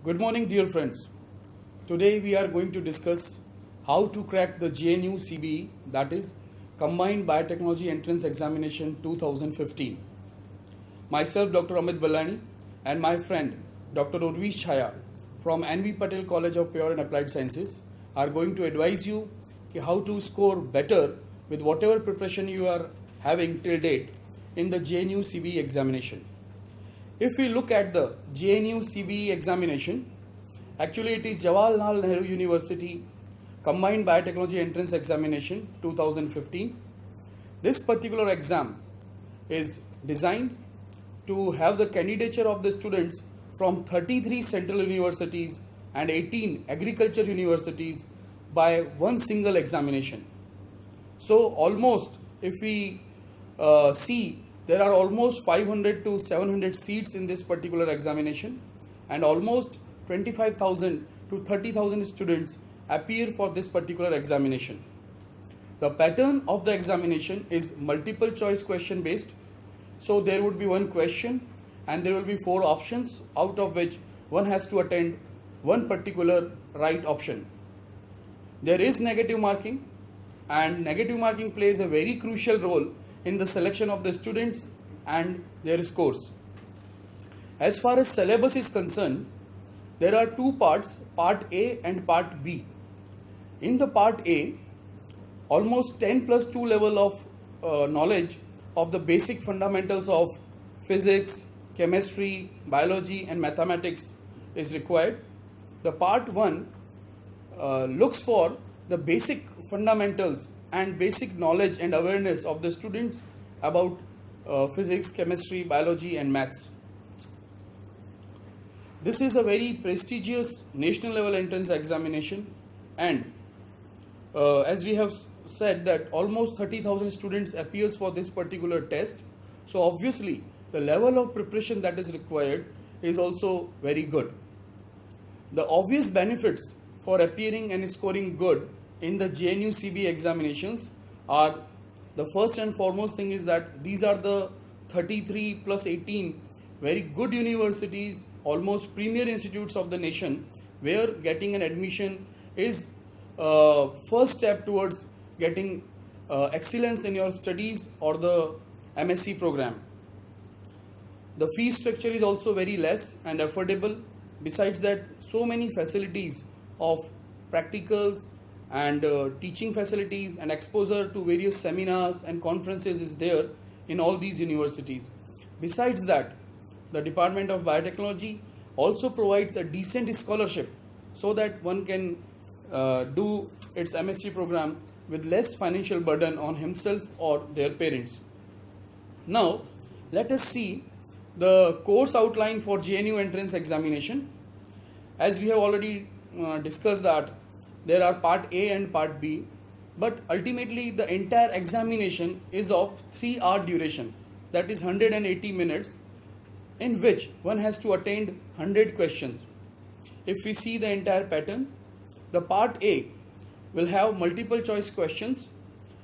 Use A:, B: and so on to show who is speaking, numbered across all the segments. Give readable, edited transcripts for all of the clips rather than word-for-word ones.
A: Good morning, dear friends. Today we are going to discuss how to crack the JNU CBE, that is Combined Biotechnology Entrance Examination 2015. Myself, Dr. Amit Balani, and my friend Dr. Urvish Chhaya from NV Patel College of Pure and Applied Sciences are going to advise you how to score better with whatever preparation you are having till date in the JNU CBE examination. If we look at the JNU CBE examination, actually it is Jawaharlal Nehru University Combined Biotechnology Entrance Examination 2015. This particular exam is designed to have the candidature of the students from 33 central universities and 18 agriculture universities by one single examination. So almost if we see, there are almost 500 to 700 seats in this particular examination, and almost 25,000 to 30,000 students appear for this particular examination. The pattern of the examination is multiple choice question based. So there would be one question and there will be 4 options, out of which one has to attend one particular right option. There is negative marking, and negative marking plays a very crucial role in the selection of the students and their scores. As far as syllabus is concerned, there are 2 parts, part A and part B. In the part A, almost 10 plus 2 level of knowledge of the basic fundamentals of physics, chemistry, biology and mathematics is required. The part 1 looks for the basic fundamentals and basic knowledge and awareness of the students about physics, chemistry, biology and maths. This is a very prestigious national level entrance examination, and as we have said that almost 30,000 students appears for this particular test. So obviously the level of preparation that is required is also very good. The obvious benefits for appearing and scoring good in the JNU CBE examinations are, the first and foremost thing is that these are the 33 plus 18 very good universities, almost premier institutes of the nation, where getting an admission is first step towards getting excellence in your studies or the MSc program. The fee structure is also very less and affordable. Besides that, so many facilities of practicals and teaching facilities and exposure to various seminars and conferences is there in all these universities. Besides that, the Department of Biotechnology also provides a decent scholarship so that one can do its MSc program with less financial burden on himself or their parents. Now, let us see the course outline for JNU entrance examination. As we have already discussed that there are part A and part B, but ultimately the entire examination is of 3-hour duration, that is 180 minutes, in which one has to attend 100 questions. If we see the entire pattern, the part A will have multiple choice questions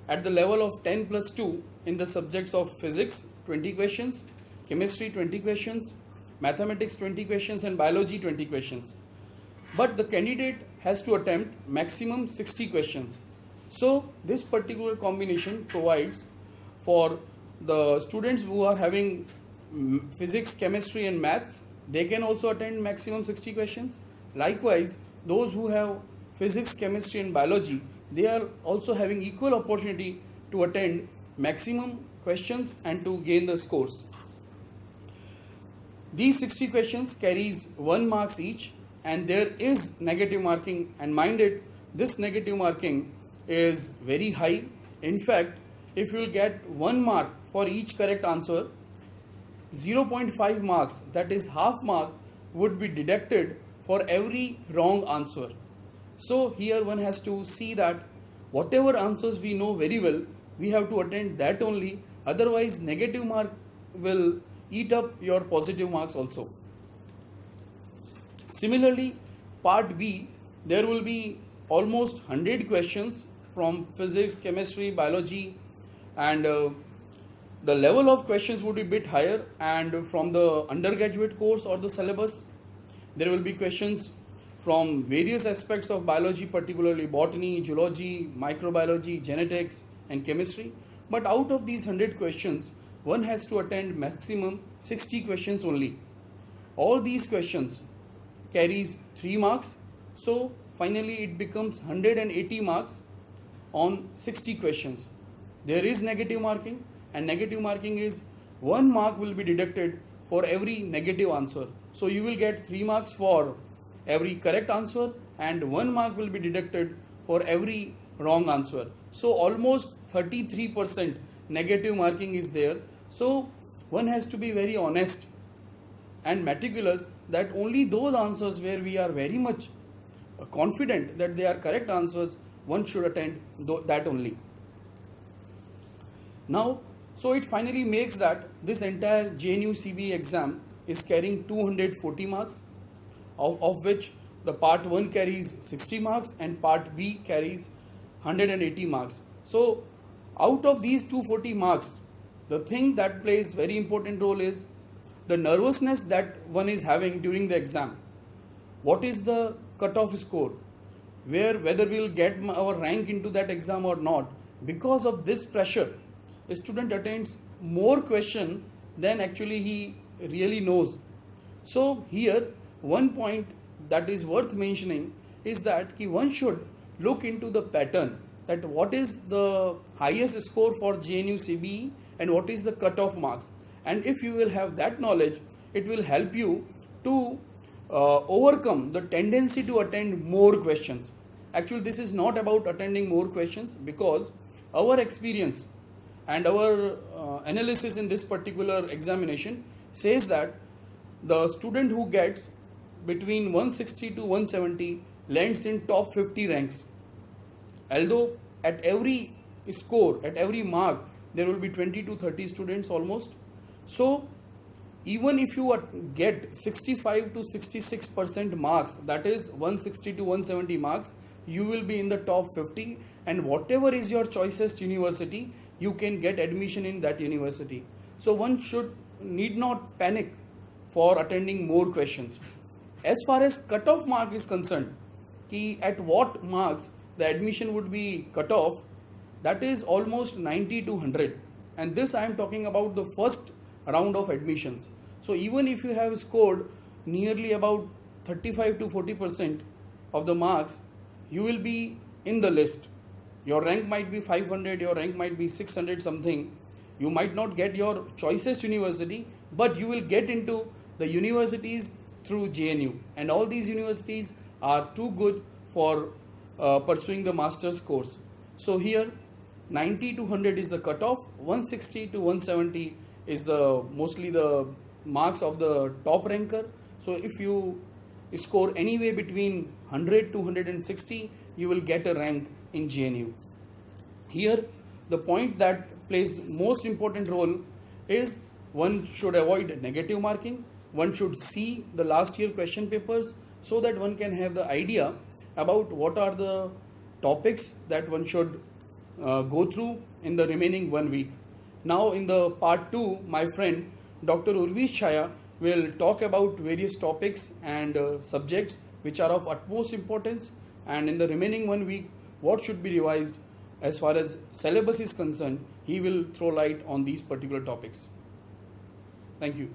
A: at the level of 10 plus 2 in the subjects of physics 20 questions, chemistry 20 questions, mathematics 20 questions and biology 20 questions. But the candidate has to attempt maximum 60 questions. So this particular combination provides for the students who are having physics, chemistry and maths, they can also attend maximum 60 questions. Likewise, those who have physics, chemistry and biology, they are also having equal opportunity to attend maximum questions and to gain the scores. These 60 questions carries 1 marks each, and there is negative marking, and mind it, this negative marking is very high. In fact, if you will get 1 mark for each correct answer, 0.5 marks, that is half mark, would be deducted for every wrong answer. So here one has to see that whatever answers we know very well, we have to attend that only, otherwise negative mark will eat up your positive marks also. Similarly, part B, there will be almost 100 questions from physics, chemistry, biology, and the level of questions would be a bit higher and from the undergraduate course or the syllabus. There will be questions from various aspects of biology, particularly botany, zoology, microbiology, genetics, and chemistry. But out of these 100 questions, one has to attend maximum 60 questions only. All these questions carries 3 marks, so finally it becomes 180 marks on 60 questions. There is negative marking, and negative marking is 1 mark will be deducted for every negative answer. So you will get 3 marks for every correct answer and 1 mark will be deducted for every wrong answer. So almost 33% negative marking is there. So one has to be very honest and meticulous that only those answers where we are very much confident that they are correct answers, one should attend that only. Now, so it finally makes that this entire JNU CBE exam is carrying 240 marks, of which the part 1 carries 60 marks and part B carries 180 marks. So out of these 240 marks, the thing that plays very important role is the nervousness that one is having during the exam. What is the cutoff score? Whether we will get our rank into that exam or not. Because of this pressure, a student attends more question than actually he really knows. So here, one point that is worth mentioning is that one should look into the pattern, that what is the highest score for JNU CBE and what is the cutoff marks. And if you will have that knowledge, it will help you to overcome the tendency to attend more questions. Actually, this is not about attending more questions, because our experience and our analysis in this particular examination says that the student who gets between 160 to 170 lands in top 50 ranks. Although at every score, at every mark, there will be 20 to 30 students almost. So even if you get 65 to 66% marks, that is 160 to 170 marks, you will be in the top 50, and whatever is your choicest university, you can get admission in that university. So one need not panic for attending more questions. As far as cutoff mark is concerned, at what marks the admission would be cut off, that is almost 90 to 100. And this I am talking about the first round of admissions. So even if you have scored nearly about 35 to 40% of the marks, you will be in the list. Your rank might be 500, your rank might be 600 something. You might not get your choicest university, but you will get into the universities through JNU. And all these universities are too good for pursuing the master's course. So here 90 to 100 is the cutoff, 160 to 170 is mostly the marks of the top ranker. So if you score anywhere between 100 to 160, you will get a rank in JNU. Here the point that plays most important role is one should avoid negative marking. One should see the last year question papers so that one can have the idea about what are the topics that one should go through in the remaining 1 week. Now in the part 2, my friend Dr. Urvish Chaya will talk about various topics and subjects which are of utmost importance, and in the remaining 1 week what should be revised as far as syllabus is concerned. He will throw light on these particular topics. Thank you.